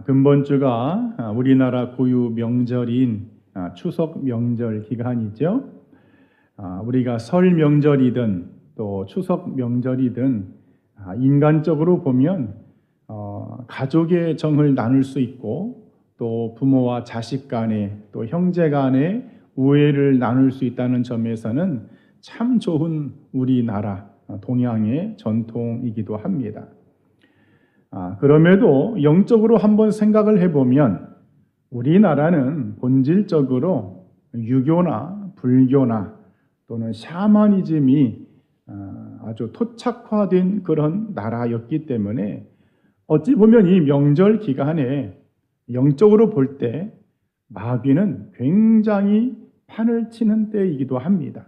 근본 주가 우리나라 고유 명절인 추석 명절 기간이죠. 우리가 설 명절이든 또 추석 명절이든 인간적으로 보면 가족의 정을 나눌 수 있고 또 부모와 자식 간에 또 형제 간에 우애를 나눌 수 있다는 점에서는 참 좋은 우리나라 동양의 전통이기도 합니다. 그럼에도 영적으로 한번 생각을 해보면 우리나라는 본질적으로 유교나 불교나 또는 샤머니즘이 아주 토착화된 그런 나라였기 때문에 어찌 보면 이 명절 기간에 영적으로 볼 때 마귀는 굉장히 판을 치는 때이기도 합니다.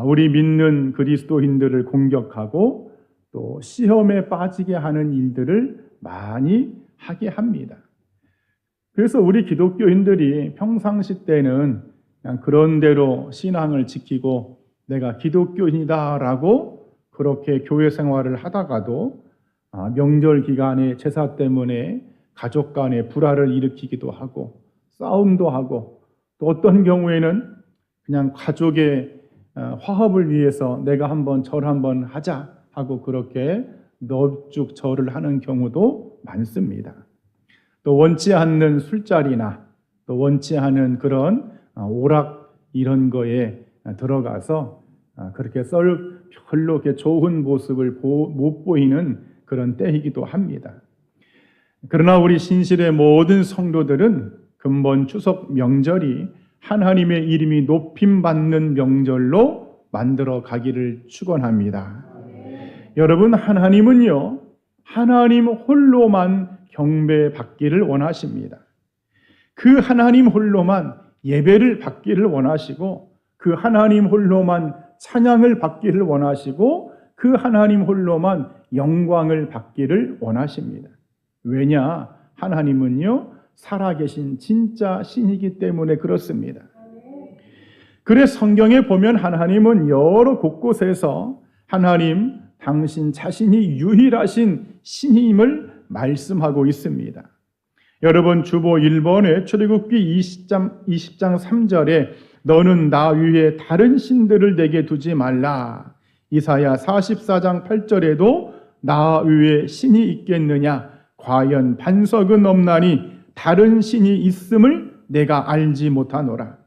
우리 믿는 그리스도인들을 공격하고 또 시험에 빠지게 하는 일들을 많이 하게 합니다. 그래서 우리 기독교인들이 평상시 때는 그냥 그런 대로 신앙을 지키고 내가 기독교인이다라고 그렇게 교회 생활을 하다가도 명절 기간에 제사 때문에 가족 간에 불화를 일으키기도 하고 싸움도 하고 또 어떤 경우에는 그냥 가족의 화합을 위해서 내가 한번 절 한번 하자 하고 그렇게 넙죽 절을 하는 경우도 많습니다. 또 원치 않는 술자리나 또 원치 않은 그런 오락 이런 거에 들어가서 그렇게 별로 이렇게 좋은 모습을 못 보이는 그런 때이기도 합니다. 그러나 우리 신실의 모든 성도들은 근본 추석 명절이 하나님의 이름이 높임받는 명절로 만들어 가기를 축원합니다. 여러분, 하나님은요, 하나님 홀로만 경배받기를 원하십니다. 그 하나님 홀로만 예배를 받기를 원하시고 그 하나님 홀로만 찬양을 받기를 원하시고 그 하나님 홀로만 영광을 받기를 원하십니다. 왜냐? 하나님은요, 살아계신 진짜 신이기 때문에 그렇습니다. 그래 성경에 보면 하나님은 여러 곳곳에서 하나님 당신 자신이 유일하신 신임을 말씀하고 있습니다. 여러분, 주보 1번에 출애굽기 20장 3절에 너는 나 위에 다른 신들을 내게 두지 말라. 이사야 44장 8절에도 나 위에 신이 있겠느냐? 과연 반석은 없나니 다른 신이 있음을 내가 알지 못하노라.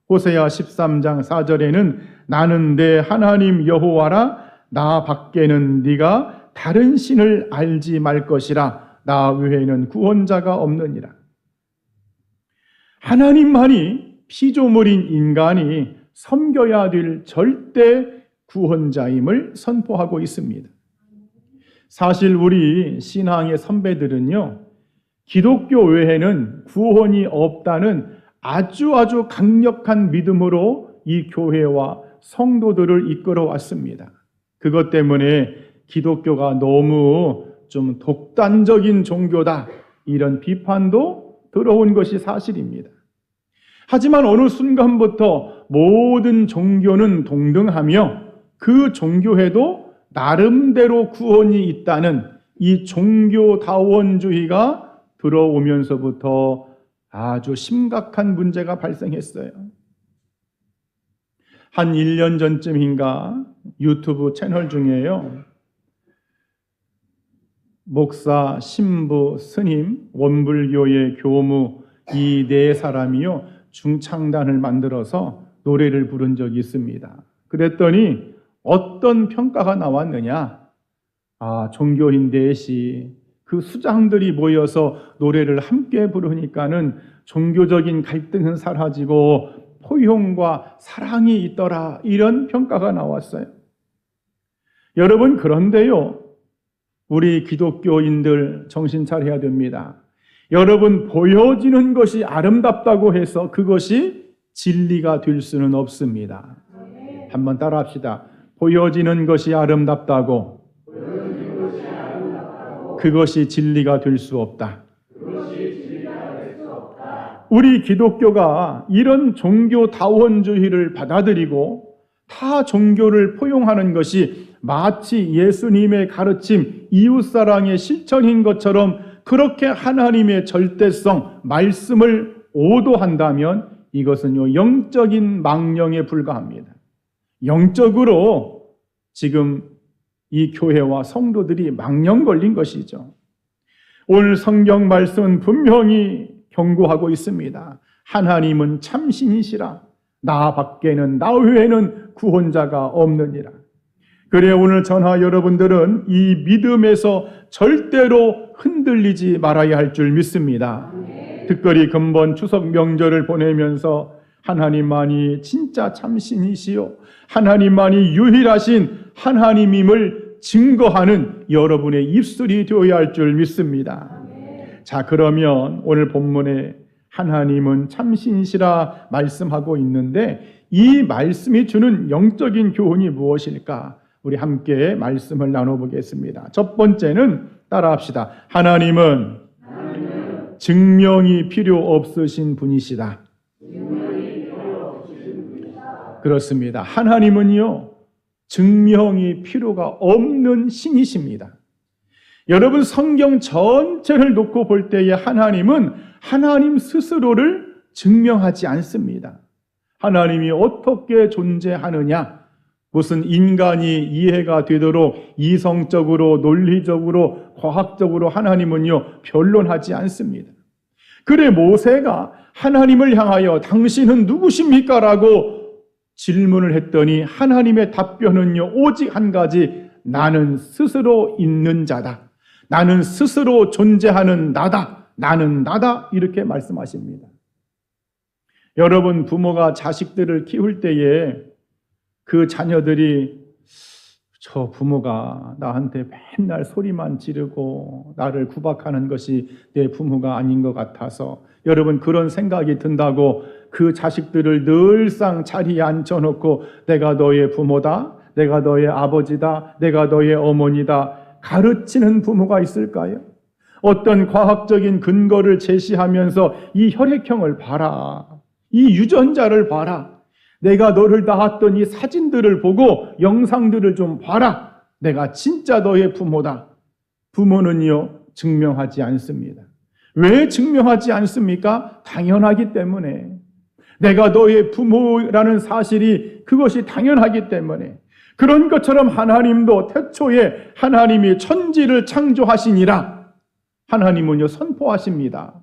호세아 13장 4절에는 나는 내 하나님 여호와라. 나 밖에는 네가 다른 신을 알지 말 것이라. 나 외에는 구원자가 없느니라. 하나님만이 피조물인 인간이 섬겨야 될 절대 구원자임을 선포하고 있습니다. 사실 우리 신앙의 선배들은요, 기독교 외에는 구원이 없다는 아주 강력한 믿음으로 이 교회와 성도들을 이끌어 왔습니다. 그것 때문에 기독교가 너무 좀 독단적인 종교다, 이런 비판도 들어온 것이 사실입니다. 하지만 어느 순간부터 모든 종교는 동등하며 그 종교에도 나름대로 구원이 있다는 이 종교다원주의가 들어오면서부터 아주 심각한 문제가 발생했어요. 한 1년 전쯤인가 유튜브 채널 중에요, 목사, 신부, 스님, 원불교의 교무 이 네 사람이요 중창단을 만들어서 노래를 부른 적이 있습니다. 그랬더니 어떤 평가가 나왔느냐? 종교인 넷이 그 수장들이 모여서 노래를 함께 부르니까는 종교적인 갈등은 사라지고 포용과 사랑이 있더라, 이런 평가가 나왔어요. 여러분, 그런데요, 우리 기독교인들 정신 차려야 됩니다. 여러분, 보여지는 것이 아름답다고 해서 그것이 진리가 될 수는 없습니다. 한번 따라합시다. 보여지는 것이 아름답다고 그것이 진리가 될 수 없다. 우리 기독교가 이런 종교다원주의를 받아들이고 타 종교를 포용하는 것이 마치 예수님의 가르침, 이웃사랑의 실천인 것처럼 그렇게 하나님의 절대성, 말씀을 오도한다면 이것은요, 영적인 망령에 불과합니다. 영적으로 지금 이 교회와 성도들이 망령 걸린 것이죠. 오늘 성경 말씀은 분명히 경고하고 있습니다. 하나님은 참신이시라. 나 밖에는, 나 외에는 구원자가 없느니라. 그래 오늘 저나 여러분들은 이 믿음에서 절대로 흔들리지 말아야 할 줄 믿습니다. 특별히 금번 추석 명절을 보내면서 하나님만이 진짜 참신이시요, 하나님만이 유일하신 하나님임을 증거하는 여러분의 입술이 되어야 할 줄 믿습니다. 자, 그러면 오늘 본문에 하나님은 참신이시라 말씀하고 있는데 이 말씀이 주는 영적인 교훈이 무엇일까? 우리 함께 말씀을 나눠보겠습니다. 첫 번째는 따라합시다. 하나님은 증명이 필요 없으신 분이시다. 그렇습니다. 하나님은요, 증명이 필요가 없는 신이십니다. 여러분, 성경 전체를 놓고 볼 때에 하나님은 하나님 스스로를 증명하지 않습니다. 하나님이 어떻게 존재하느냐, 무슨 인간이 이해가 되도록 이성적으로, 논리적으로, 과학적으로 하나님은요, 변론하지 않습니다. 그래 모세가 하나님을 향하여 당신은 누구십니까? 라고 질문을 했더니 하나님의 답변은요, 오직 한 가지, 나는 스스로 있는 자다. 나는 스스로 존재하는 나다. 나는 나다. 이렇게 말씀하십니다. 여러분, 부모가 자식들을 키울 때에 그 자녀들이 저 부모가 나한테 맨날 소리만 지르고 나를 구박하는 것이 내 부모가 아닌 것 같아서, 여러분 그런 생각이 든다고 그 자식들을 늘상 자리에 앉혀놓고 내가 너의 부모다, 내가 너의 아버지다, 내가 너의 어머니다 가르치는 부모가 있을까요? 어떤 과학적인 근거를 제시하면서 이 혈액형을 봐라, 이 유전자를 봐라, 내가 너를 낳았던 이 사진들을 보고 영상들을 좀 봐라, 내가 진짜 너의 부모다. 부모는요, 증명하지 않습니다. 왜 증명하지 않습니까? 당연하기 때문에. 내가 너의 부모라는 사실이 그것이 당연하기 때문에. 그런 것처럼 하나님도 태초에 하나님이 천지를 창조하시니라 하나님은요, 선포하십니다.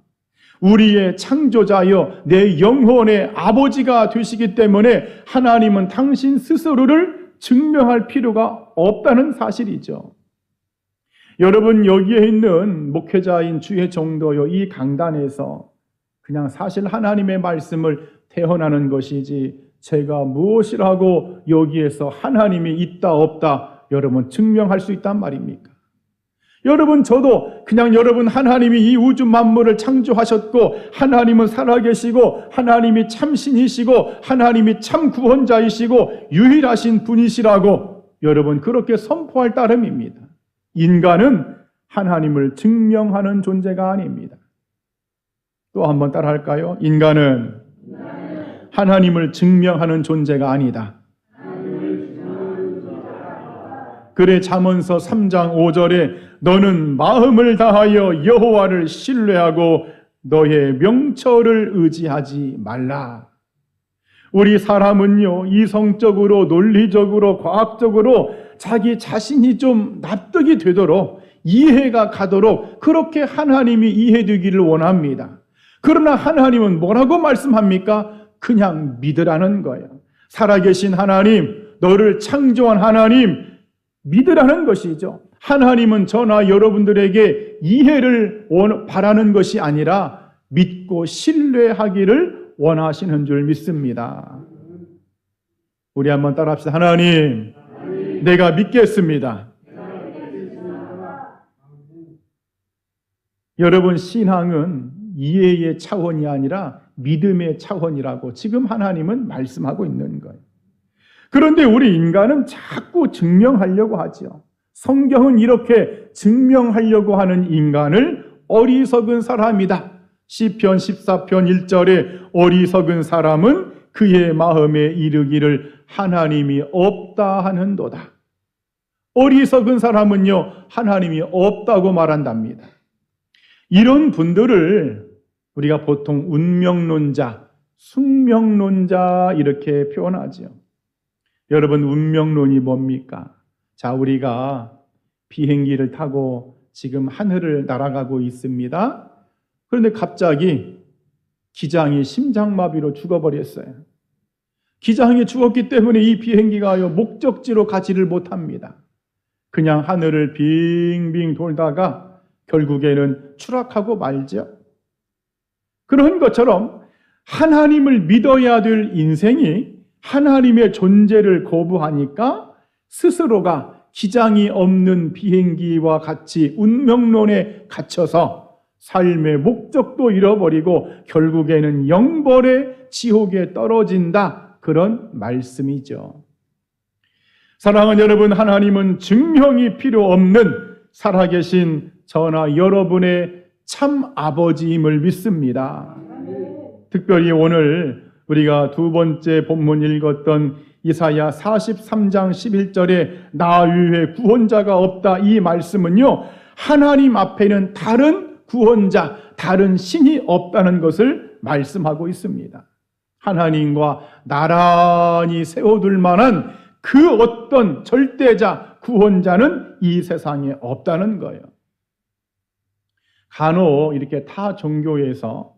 우리의 창조자여 내 영혼의 아버지가 되시기 때문에 하나님은 당신 스스로를 증명할 필요가 없다는 사실이죠. 여러분, 여기에 있는 목회자인 주의 종도요, 이 강단에서 그냥 사실 하나님의 말씀을 태어나는 것이지 제가 무엇이라고 여기에서 하나님이 있다 없다 여러분 증명할 수 있단 말입니까? 여러분, 저도 그냥 여러분 하나님이 이 우주 만물을 창조하셨고 하나님은 살아계시고 하나님이 참신이시고 하나님이 참 구원자이시고 유일하신 분이시라고 여러분 그렇게 선포할 따름입니다. 인간은 하나님을 증명하는 존재가 아닙니다. 또 한번 따라할까요? 인간은 하나님을 증명하는 존재가 아니다. 그래 잠언서 3장 5절에 너는 마음을 다하여 여호와를 신뢰하고 너의 명철을 의지하지 말라. 우리 사람은요, 이성적으로, 논리적으로, 과학적으로 자기 자신이 좀 납득이 되도록, 이해가 가도록 그렇게 하나님이 이해되기를 원합니다. 그러나 하나님은 뭐라고 말씀합니까? 그냥 믿으라는 거예요. 살아계신 하나님, 너를 창조한 하나님 믿으라는 것이죠. 하나님은 저나 여러분들에게 이해를 바라는 것이 아니라 믿고 신뢰하기를 원하시는 줄 믿습니다. 우리 한번 따라합시다. 하나님, 내가 믿겠습니다. 여러분, 신앙은 이해의 차원이 아니라 믿음의 차원이라고 지금 하나님은 말씀하고 있는 거예요. 그런데 우리 인간은 자꾸 증명하려고 하죠. 성경은 이렇게 증명하려고 하는 인간을 어리석은 사람이다. 시편 14편 1절에 어리석은 사람은 그의 마음에 이르기를 하나님이 없다 하는도다. 어리석은 사람은요, 하나님이 없다고 말한답니다. 이런 분들을 우리가 보통 운명론자, 숙명론자 이렇게 표현하죠. 여러분, 운명론이 뭡니까? 자, 우리가 비행기를 타고 지금 하늘을 날아가고 있습니다. 그런데 갑자기 기장이 심장마비로 죽어버렸어요. 기장이 죽었기 때문에 이 비행기가 목적지로 가지를 못합니다. 그냥 하늘을 빙빙 돌다가 결국에는 추락하고 말죠. 그런 것처럼 하나님을 믿어야 될 인생이 하나님의 존재를 거부하니까 스스로가 기장이 없는 비행기와 같이 운명론에 갇혀서 삶의 목적도 잃어버리고 결국에는 영벌의 지옥에 떨어진다. 그런 말씀이죠. 사랑하는 여러분, 하나님은 증명이 필요 없는 살아계신 저나 여러분의 참 아버지임을 믿습니다. 특별히 오늘 우리가 두 번째 본문 읽었던 이사야 43장 11절에 나 외에 구원자가 없다, 이 말씀은요, 하나님 앞에는 다른 구원자, 다른 신이 없다는 것을 말씀하고 있습니다. 하나님과 나란히 세워둘 만한 그 어떤 절대자, 구원자는 이 세상에 없다는 거예요. 간혹 이렇게 타 종교에서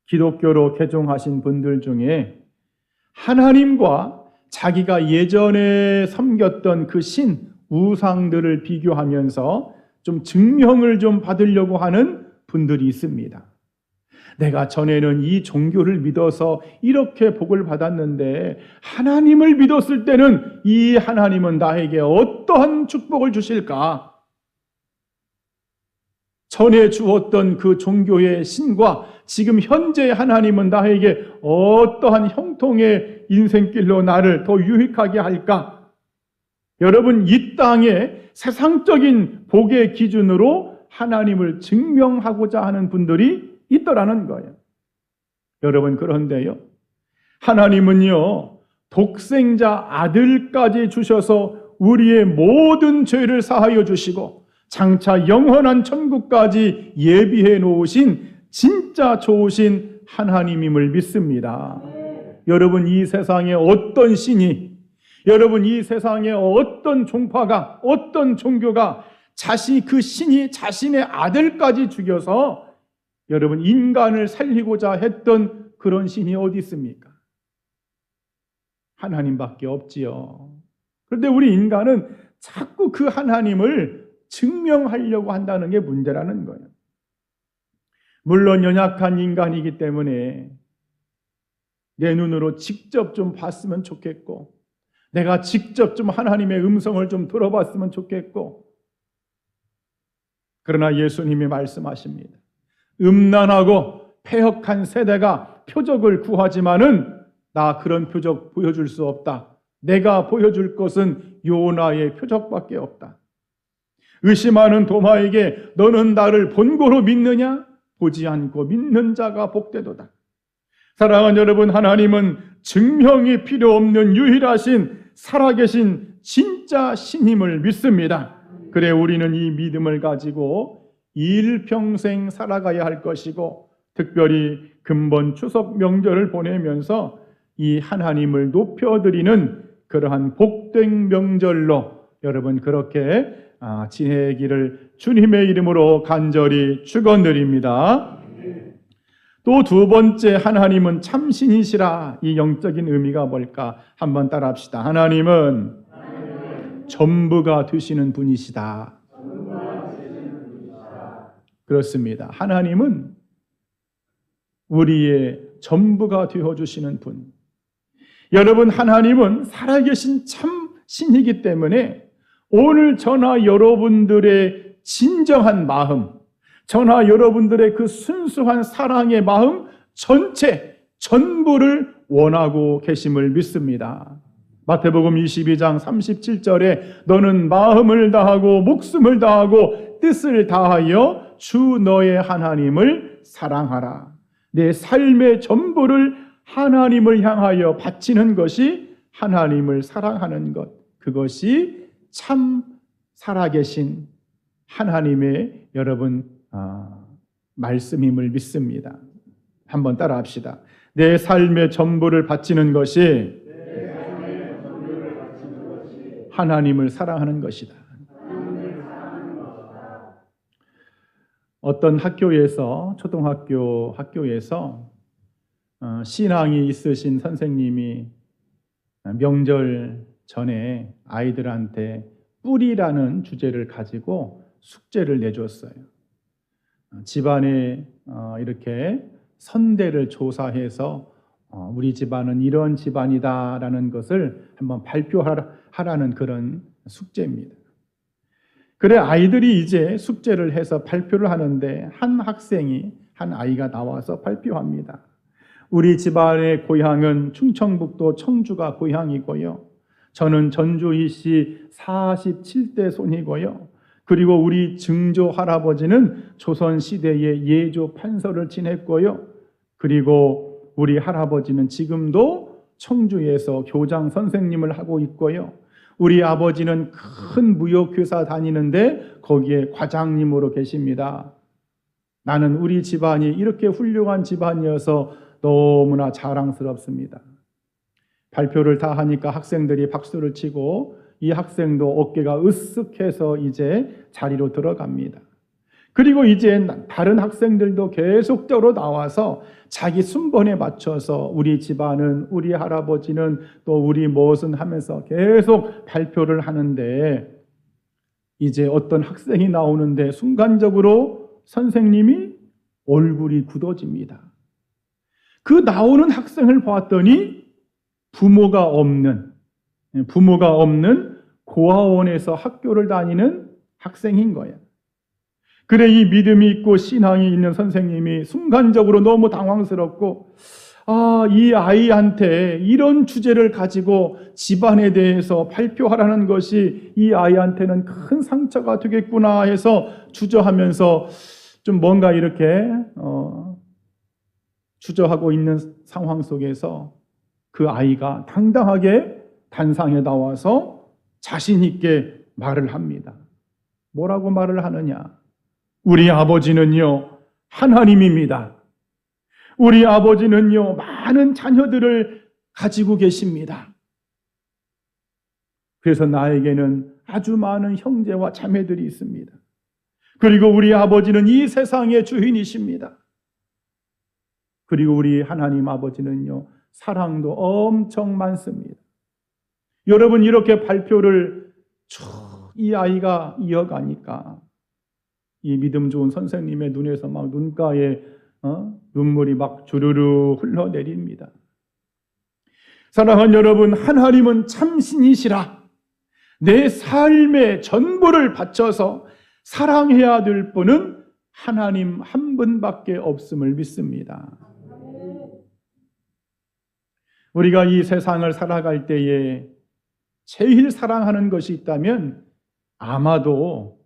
기독교로 개종하신 분들 중에 하나님과 자기가 예전에 섬겼던 그 신, 우상들을 비교하면서 좀 증명을 좀 받으려고 하는 분들이 있습니다. 내가 전에는 이 종교를 믿어서 이렇게 복을 받았는데 하나님을 믿었을 때는 이 하나님은 나에게 어떠한 축복을 주실까? 전에 주었던 그 종교의 신과 지금 현재의 하나님은 나에게 어떠한 형통의 인생길로 나를 더 유익하게 할까? 여러분, 이 땅에 세상적인 복의 기준으로 하나님을 증명하고자 하는 분들이 있더라는 거예요. 여러분, 그런데요, 하나님은요, 독생자 아들까지 주셔서 우리의 모든 죄를 사하여 주시고 장차 영원한 천국까지 예비해 놓으신 진짜 좋으신 하나님임을 믿습니다. 여러분, 이 세상에 어떤 신이, 여러분, 이 세상에 어떤 종파가, 어떤 종교가 그 신이 자신의 아들까지 죽여서 여러분 인간을 살리고자 했던 그런 신이 어디 있습니까? 하나님밖에 없지요. 그런데 우리 인간은 자꾸 그 하나님을 증명하려고 한다는 게 문제라는 거예요. 물론 연약한 인간이기 때문에 내 눈으로 직접 좀 봤으면 좋겠고, 내가 직접 좀 하나님의 음성을 좀 들어봤으면 좋겠고, 그러나 예수님이 말씀하십니다. 음란하고 패역한 세대가 표적을 구하지만은 나 그런 표적 보여줄 수 없다. 내가 보여줄 것은 요나의 표적밖에 없다. 의심하는 도마에게 너는 나를 본고로 믿느냐? 보지 않고 믿는 자가 복되도다. 사랑하는 여러분, 하나님은 증명이 필요 없는 유일하신 살아계신 진짜 신임을 믿습니다. 그래, 우리는 이 믿음을 가지고 일평생 살아가야 할 것이고, 특별히 금번 추석 명절을 보내면서 이 하나님을 높여드리는 그러한 복된 명절로 여러분 그렇게 지내기를 주님의 이름으로 간절히 축원드립니다. 또 두 번째, 하나님은 참신이시라. 이 영적인 의미가 뭘까? 한번 따라합시다. 하나님은 전부가 되시는 분이시다. 그렇습니다. 하나님은 우리의 전부가 되어주시는 분. 여러분, 하나님은 살아계신 참 신이기 때문에 오늘 저나 여러분들의 진정한 마음, 저나 여러분들의 그 순수한 사랑의 마음 전부를 원하고 계심을 믿습니다. 마태복음 22장 37절에 너는 마음을 다하고 목숨을 다하고 뜻을 다하여 주 너의 하나님을 사랑하라. 내 삶의 전부를 하나님을 향하여 바치는 것이 하나님을 사랑하는 것, 그것이 참 살아계신 하나님의 여러분 말씀임을 믿습니다. 한번 따라 합시다. 내 삶의 전부를 바치는 것이 하나님을 사랑하는 것이다. 어떤 학교에서, 초등학교 학교에서 신앙이 있으신 선생님이 명절 전에 아이들한테 뿌리라는 주제를 가지고 숙제를 내줬어요. 집안에 이렇게 선대를 조사해서 우리 집안은 이런 집안이다라는 것을 한번 발표하라는 그런 숙제입니다. 그래 아이들이 이제 숙제를 해서 발표를 하는데 한 아이가 나와서 발표합니다. 우리 집안의 고향은 충청북도 청주가 고향이고요. 저는 전주이시 47대 손이고요. 그리고 우리 증조 할아버지는 조선시대의 예조 판서를 지냈고요. 그리고 우리 할아버지는 지금도 청주에서 교장 선생님을 하고 있고요. 우리 아버지는 큰 무역회사 다니는데 거기에 과장님으로 계십니다. 나는 우리 집안이 이렇게 훌륭한 집안이어서 너무나 자랑스럽습니다. 발표를 다 하니까 학생들이 박수를 치고 이 학생도 어깨가 으쓱해서 이제 자리로 들어갑니다. 그리고 이제 다른 학생들도 계속적으로 나와서 자기 순번에 맞춰서 우리 집안은, 우리 할아버지는, 또 우리 무엇은 하면서 계속 발표를 하는데 이제 어떤 학생이 나오는데 순간적으로 선생님이 얼굴이 굳어집니다. 그 나오는 학생을 봤더니 부모가 없는 고아원에서 학교를 다니는 학생인 거야. 그래 이 믿음이 있고 신앙이 있는 선생님이 순간적으로 너무 당황스럽고 이 아이한테 이런 주제를 가지고 집안에 대해서 발표하라는 것이 이 아이한테는 큰 상처가 되겠구나 해서 주저하면서 좀 뭔가 이렇게 주저하고 있는 상황 속에서 그 아이가 당당하게 단상에 나와서 자신 있게 말을 합니다. 뭐라고 말을 하느냐? 우리 아버지는요, 하나님입니다. 우리 아버지는요, 많은 자녀들을 가지고 계십니다. 그래서 나에게는 아주 많은 형제와 자매들이 있습니다. 그리고 우리 아버지는 이 세상의 주인이십니다. 그리고 우리 하나님 아버지는요, 사랑도 엄청 많습니다. 여러분, 이렇게 발표를 이 아이가 이어가니까 이 믿음 좋은 선생님의 눈에서 막 눈가에 눈물이 막 주르르 흘러내립니다. 사랑하는 여러분, 하나님은 참신이시라. 내 삶의 전부를 바쳐서 사랑해야 될 분은 하나님 한 분밖에 없음을 믿습니다. 우리가 이 세상을 살아갈 때에 제일 사랑하는 것이 있다면 아마도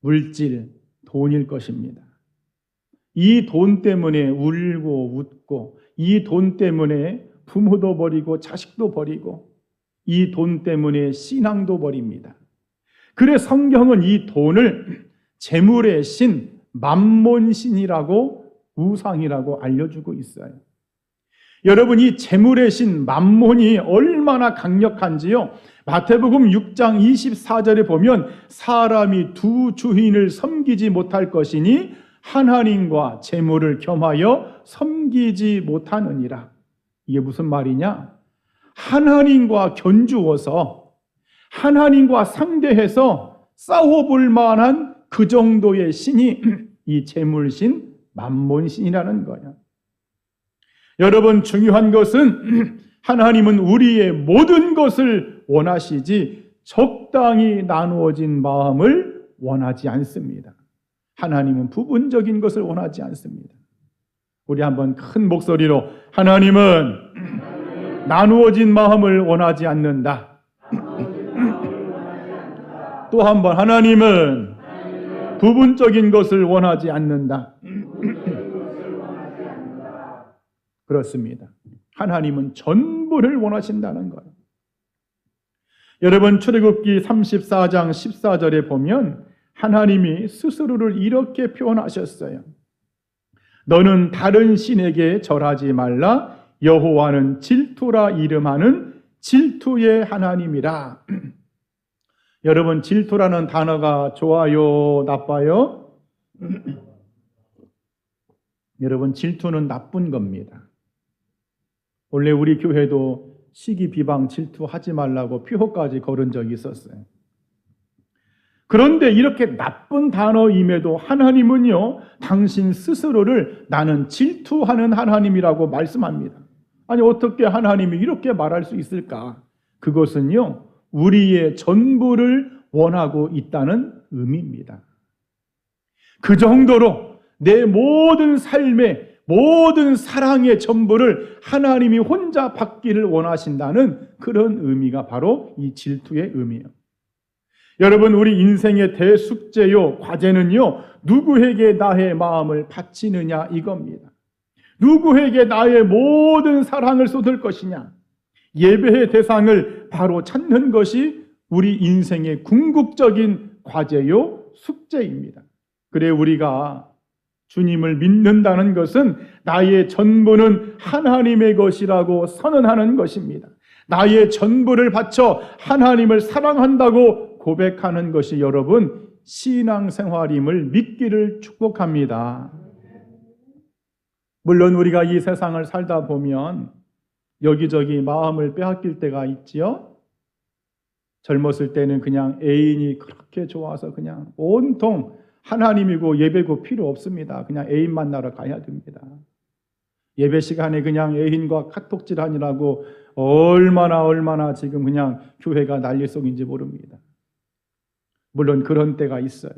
물질, 돈일 것입니다. 이 돈 때문에 울고 웃고, 이 돈 때문에 부모도 버리고 자식도 버리고, 이 돈 때문에 신앙도 버립니다. 그래 성경은 이 돈을 재물의 신, 맘몬신이라고, 우상이라고 알려주고 있어요. 여러분, 이 재물의 신 맘몬이 얼마나 강력한지요, 마태복음 6장 24절에 보면 사람이 두 주인을 섬기지 못할 것이니 하나님과 재물을 겸하여 섬기지 못하느니라. 이게 무슨 말이냐? 하나님과 견주어서 하나님과 상대해서 싸워볼 만한 그 정도의 신이 이 재물신 맘몬신이라는 거예요. 여러분, 중요한 것은 하나님은 우리의 모든 것을 원하시지 적당히 나누어진 마음을 원하지 않습니다. 하나님은 부분적인 것을 원하지 않습니다. 우리 한번 큰 목소리로 하나님은 나누어진 마음을 원하지 않는다. 또 한번 하나님은 부분적인 것을 원하지 않는다. 그렇습니다. 하나님은 전부를 원하신다는 거예요. 여러분, 출애굽기 34장 14절에 보면 하나님이 스스로를 이렇게 표현하셨어요. 너는 다른 신에게 절하지 말라. 여호와는 질투라 이름하는 질투의 하나님이라. 여러분, 질투라는 단어가 좋아요, 나빠요? 여러분, 질투는 나쁜 겁니다. 원래 우리 교회도 시기, 비방, 질투하지 말라고 표호까지 걸은 적이 있었어요. 그런데 이렇게 나쁜 단어임에도 하나님은요, 당신 스스로를 나는 질투하는 하나님이라고 말씀합니다. 아니, 어떻게 하나님이 이렇게 말할 수 있을까? 그것은요, 우리의 전부를 원하고 있다는 의미입니다. 그 정도로 내 모든 삶의 모든 사랑의 전부를 하나님이 혼자 받기를 원하신다는 그런 의미가 바로 이 질투의 의미예요. 여러분, 우리 인생의 대숙제요, 과제는요, 누구에게 나의 마음을 바치느냐 이겁니다. 누구에게 나의 모든 사랑을 쏟을 것이냐, 예배의 대상을 바로 찾는 것이 우리 인생의 궁극적인 과제요, 숙제입니다. 그래, 우리가 주님을 믿는다는 것은 나의 전부는 하나님의 것이라고 선언하는 것입니다. 나의 전부를 바쳐 하나님을 사랑한다고 고백하는 것이 여러분 신앙생활임을 믿기를 축복합니다. 물론 우리가 이 세상을 살다 보면 여기저기 마음을 빼앗길 때가 있지요. 젊었을 때는 그냥 애인이 그렇게 좋아서 그냥 온통 하나님이고 예배고 필요 없습니다. 그냥 애인 만나러 가야 됩니다. 예배 시간에 그냥 애인과 카톡질하느라고 얼마나 지금 그냥 교회가 난리속인지 모릅니다. 물론 그런 때가 있어요.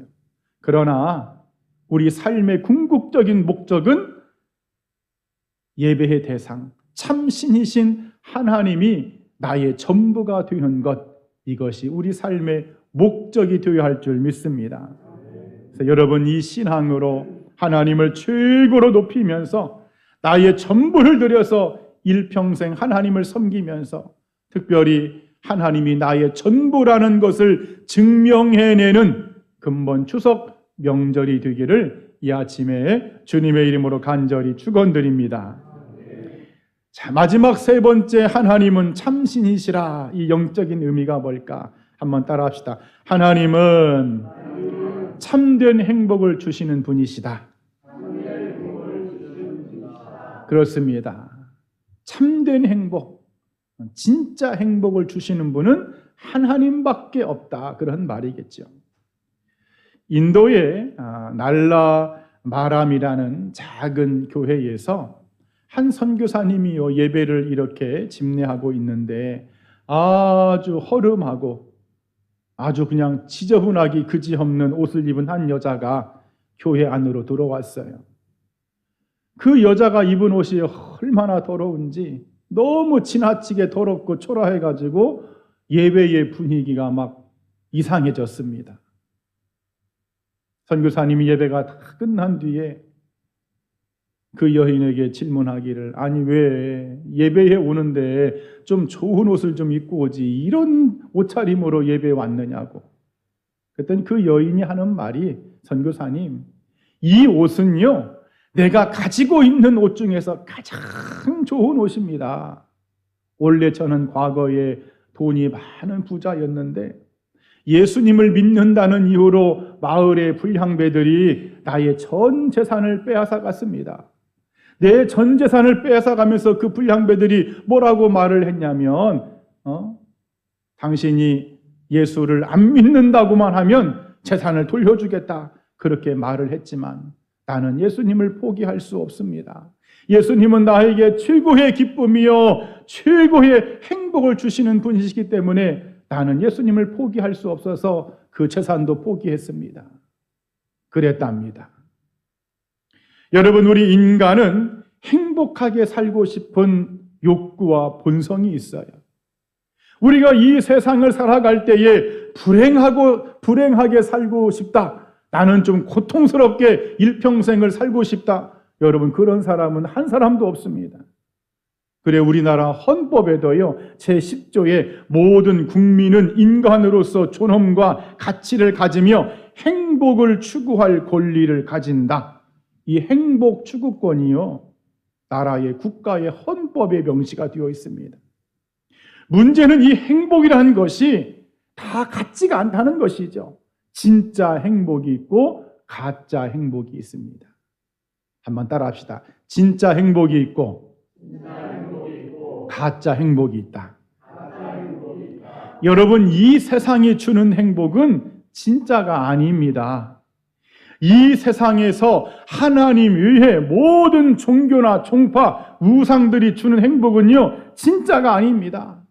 그러나 우리 삶의 궁극적인 목적은 예배의 대상, 참 신이신 하나님이 나의 전부가 되는 것, 이것이 우리 삶의 목적이 되어야 할 줄 믿습니다. 그래서 여러분, 이 신앙으로 하나님을 최고로 높이면서 나의 전부를 들여서 일평생 하나님을 섬기면서 특별히 하나님이 나의 전부라는 것을 증명해내는 근본 추석 명절이 되기를 이 아침에 주님의 이름으로 간절히 축원드립니다. 자, 마지막 세 번째, 하나님은 참신이시라. 이 영적인 의미가 뭘까? 한번 따라합시다. 하나님은 참된 행복을 주시는 분이시다. 그렇습니다. 참된 행복, 진짜 행복을 주시는 분은 하나님밖에 없다, 그런 말이겠죠. 인도의 날라 마람이라는 작은 교회에서 한 선교사님이요, 예배를 이렇게 집례하고 있는데 아주 허름하고 아주 그냥 지저분하기 그지없는 옷을 입은 한 여자가 교회 안으로 들어왔어요. 그 여자가 입은 옷이 얼마나 더러운지 너무 지나치게 더럽고 초라해가지고 예배의 분위기가 막 이상해졌습니다. 선교사님이 예배가 다 끝난 뒤에 그 여인에게 질문하기를, 아니 왜 예배에 오는데 좀 좋은 옷을 좀 입고 오지, 이런 옷차림으로 예배에 왔느냐고. 그랬더니 그 여인이 하는 말이, 선교사님, 이 옷은요 내가 가지고 있는 옷 중에서 가장 좋은 옷입니다. 원래 저는 과거에 돈이 많은 부자였는데 예수님을 믿는다는 이유로 마을의 불량배들이 나의 전 재산을 빼앗아 갔습니다. 내 전 재산을 빼앗아 가면서 그 불량배들이 뭐라고 말을 했냐면 당신이 예수를 안 믿는다고만 하면 재산을 돌려주겠다, 그렇게 말을 했지만 나는 예수님을 포기할 수 없습니다. 예수님은 나에게 최고의 기쁨이요 최고의 행복을 주시는 분이시기 때문에 나는 예수님을 포기할 수 없어서 그 재산도 포기했습니다. 그랬답니다. 여러분, 우리 인간은 행복하게 살고 싶은 욕구와 본성이 있어요. 우리가 이 세상을 살아갈 때에 불행하게 살고 싶다, 나는 좀 고통스럽게 일평생을 살고 싶다, 여러분, 그런 사람은 한 사람도 없습니다. 그래 우리나라 헌법에도요 제10조에 모든 국민은 인간으로서 존엄과 가치를 가지며 행복을 추구할 권리를 가진다. 이 행복 추구권이요 나라의 국가의 헌법에 명시가 되어 있습니다. 문제는 이 행복이라는 것이 다 같지가 않다는 것이죠. 진짜 행복이 있고 가짜 행복이 있습니다. 한번 따라합시다. 진짜 행복이 있고 가짜 행복이 있다. 여러분, 이 세상이 주는 행복은 진짜가 아닙니다. 이 세상에서 하나님 외에 모든 종교나 종파, 우상들이 주는 행복은요 진짜가 아닙니다.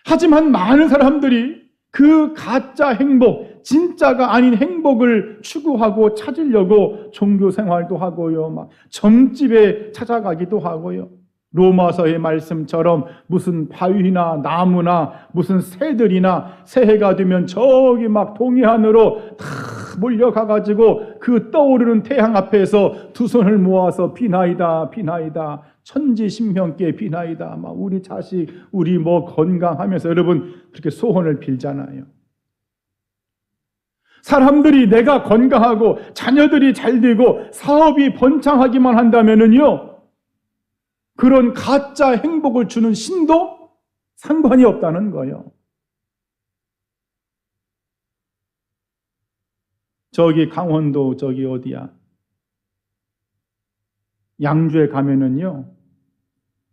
하지만 많은 사람들이 그 가짜 행복, 진짜가 아닌 행복을 추구하고 찾으려고 종교 생활도 하고요, 막 점집에 찾아가기도 하고요. 로마서의 말씀처럼 무슨 바위나 나무나 무슨 새들이나 새해가 되면 저기 막 동해안으로 다 몰려가가지고 그 떠오르는 태양 앞에서 두 손을 모아서 비나이다 비나이다 천지신명께 비나이다 막 우리 자식 우리 뭐 건강하면서 여러분 그렇게 소원을 빌잖아요. 사람들이 내가 건강하고 자녀들이 잘 되고 사업이 번창하기만 한다면은요 그런 가짜 행복을 주는 신도 상관이 없다는 거예요. 저기 강원도 저기 어디야 양주에 가면은요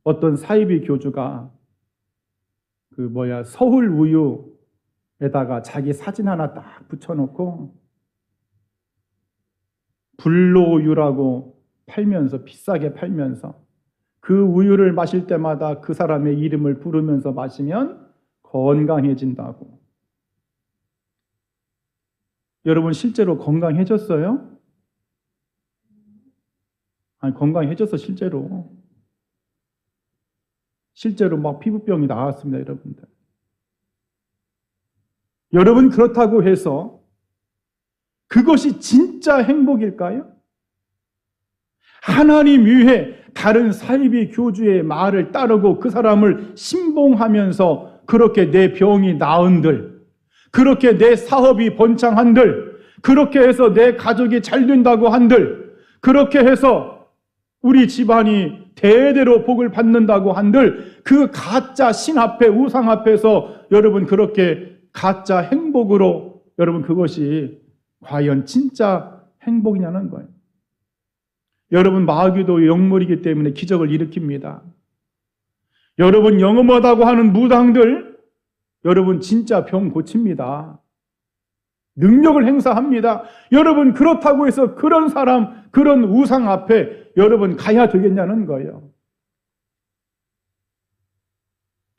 어떤 사이비 교주가 서울 우유에다가 자기 사진 하나 딱 붙여놓고 불로우유라고 팔면서 비싸게 팔면서 그 우유를 마실 때마다 그 사람의 이름을 부르면서 마시면 건강해진다고. 여러분 실제로 건강해졌어요? 아니 건강해졌어 실제로. 실제로 막 피부병이 나왔습니다 여러분들. 여러분 그렇다고 해서 그것이 진짜 행복일까요? 하나님 위해 다른 사이비 교주의 말을 따르고 그 사람을 신봉하면서 그렇게 내 병이 나은들, 그렇게 내 사업이 번창한들, 그렇게 해서 내 가족이 잘 된다고 한들, 그렇게 해서 우리 집안이 대대로 복을 받는다고 한들 그 가짜 신 앞에 우상 앞에서 여러분 그렇게 가짜 행복으로 여러분 그것이 과연 진짜 행복이냐는 거예요. 여러분 마귀도 영물이기 때문에 기적을 일으킵니다. 여러분 영험하다고 하는 무당들 여러분 진짜 병 고칩니다. 능력을 행사합니다. 여러분 그렇다고 해서 그런 사람 그런 우상 앞에 여러분 가야 되겠냐는 거예요.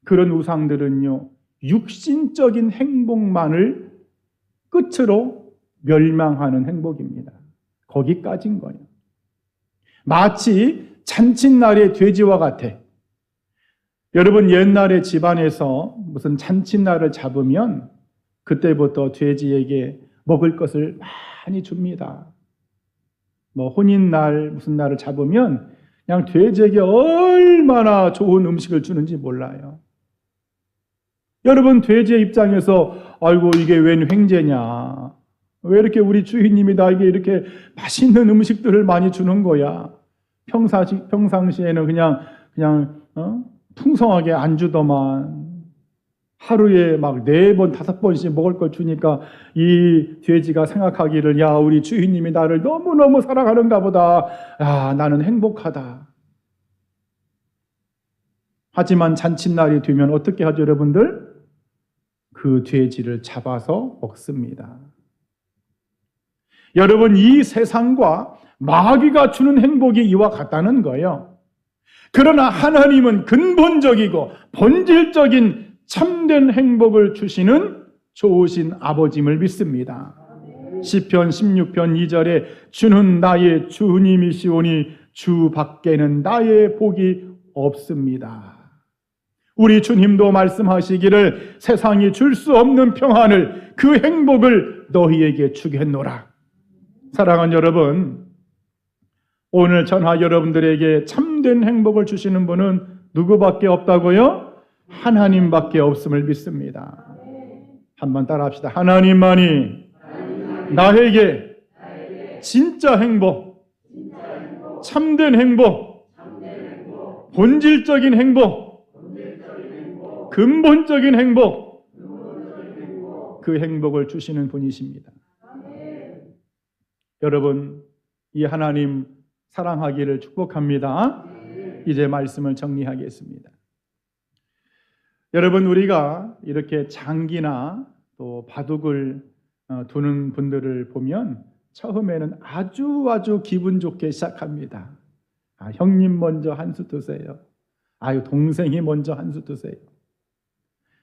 그런 우상들은요 육신적인 행복만을 끝으로 멸망하는 행복입니다. 거기까지인 거예요. 마치 잔칫날의 돼지와 같아. 여러분 옛날에 집안에서 무슨 잔칫날을 잡으면 그때부터 돼지에게 먹을 것을 많이 줍니다. 뭐 혼인날 무슨 날을 잡으면 그냥 돼지에게 얼마나 좋은 음식을 주는지 몰라요. 여러분 돼지의 입장에서 아이고 이게 웬 횡재냐, 왜 이렇게 우리 주인님이 나에게 이렇게 맛있는 음식들을 많이 주는 거야. 평상시에는 그냥 풍성하게 안 주더만 하루에 막 4번, 5번씩 먹을 걸 주니까 이 돼지가 생각하기를 야 우리 주인님이 나를 너무너무 사랑하는가 보다. 야 나는 행복하다. 하지만 잔칫날이 되면 어떻게 하죠 여러분들? 그 돼지를 잡아서 먹습니다. 여러분 이 세상과 마귀가 주는 행복이 이와 같다는 거예요. 그러나 하나님은 근본적이고 본질적인 참된 행복을 주시는 좋으신 아버짐을 믿습니다. 시편 16편 2절에 주는 나의 주님이시오니 주 밖에는 나의 복이 없습니다. 우리 주님도 말씀하시기를 세상이 줄 수 없는 평안을 그 행복을 너희에게 주겠노라. 사랑하는 여러분, 오늘 전하 여러분들에게 참된 행복을 주시는 분은 누구밖에 없다고요? 하나님밖에 없음을 믿습니다. 한번 따라합시다. 하나님만이 나에게 진짜 행복, 참된 행복, 본질적인 행복, 근본적인 행복, 그 행복을 주시는 분이십니다. 여러분, 이 하나님 사랑하기를 축복합니다. 이제 말씀을 정리하겠습니다. 여러분, 우리가 이렇게 장기나 또 바둑을 두는 분들을 보면 처음에는 아주 기분 좋게 시작합니다. 형님 먼저 한 수 드세요. 동생이 먼저 한 수 드세요.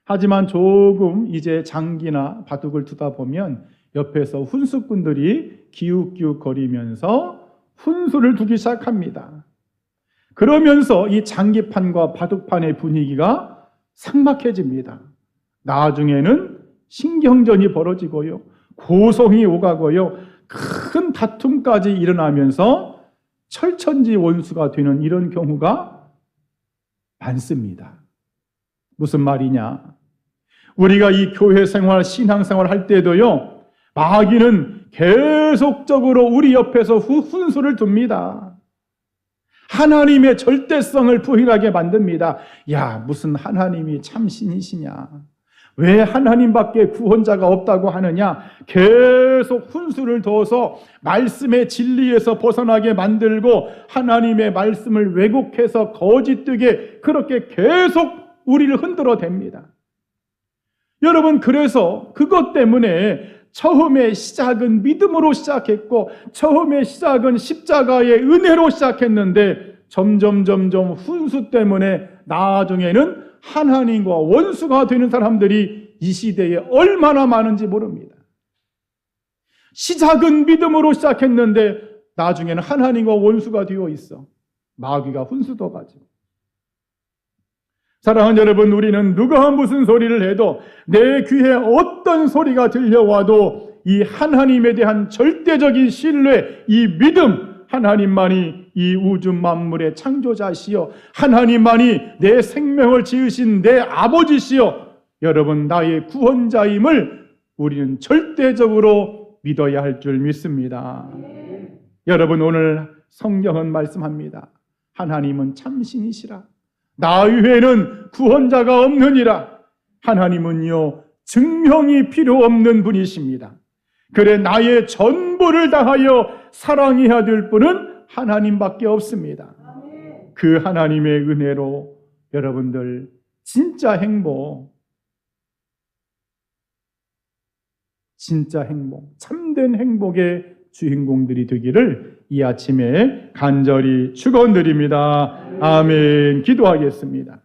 하지만 조금 이제 장기나 바둑을 두다 보면 옆에서 훈수꾼들이 기웃기웃 거리면서 훈수를 두기 시작합니다. 그러면서 이 장기판과 바둑판의 분위기가 삭막해집니다. 나중에는 신경전이 벌어지고요, 고성이 오가고요, 큰 다툼까지 일어나면서 철천지 원수가 되는 이런 경우가 많습니다. 무슨 말이냐? 우리가 이 교회 생활, 신앙생활 할 때도요, 마귀는 계속적으로 우리 옆에서 훈수를 둡니다. 하나님의 절대성을 부인하게 만듭니다. 야, 무슨 하나님이 참신이시냐? 왜 하나님밖에 구원자가 없다고 하느냐? 계속 훈수를 둬서 말씀의 진리에서 벗어나게 만들고 하나님의 말씀을 왜곡해서 거짓되게 그렇게 계속 우리를 흔들어 댑니다. 여러분, 그래서 그것 때문에 처음에 시작은 믿음으로 시작했고 처음에 시작은 십자가의 은혜로 시작했는데 점점 훈수 때문에 나중에는 하나님과 원수가 되는 사람들이 이 시대에 얼마나 많은지 모릅니다. 시작은 믿음으로 시작했는데 나중에는 하나님과 원수가 되어 있어. 마귀가 훈수둬가지고. 사랑하는 여러분, 우리는 누가 무슨 소리를 해도 내 귀에 어떤 소리가 들려와도 이 하나님에 대한 절대적인 신뢰, 이 믿음, 하나님만이 이 우주 만물의 창조자시요, 하나님만이 내 생명을 지으신 내 아버지시요, 여러분 나의 구원자임을 우리는 절대적으로 믿어야 할 줄 믿습니다. 여러분, 오늘 성경은 말씀합니다. 하나님은 참신이시라. 나 외에는 구원자가 없느니라. 하나님은요, 증명이 필요 없는 분이십니다. 그래, 나의 전부를 다하여 사랑해야 될 분은 하나님밖에 없습니다. 그 하나님의 은혜로 여러분들 진짜 행복, 참된 행복의 주인공들이 되기를 이 아침에 간절히 축원드립니다. 아멘. 기도하겠습니다.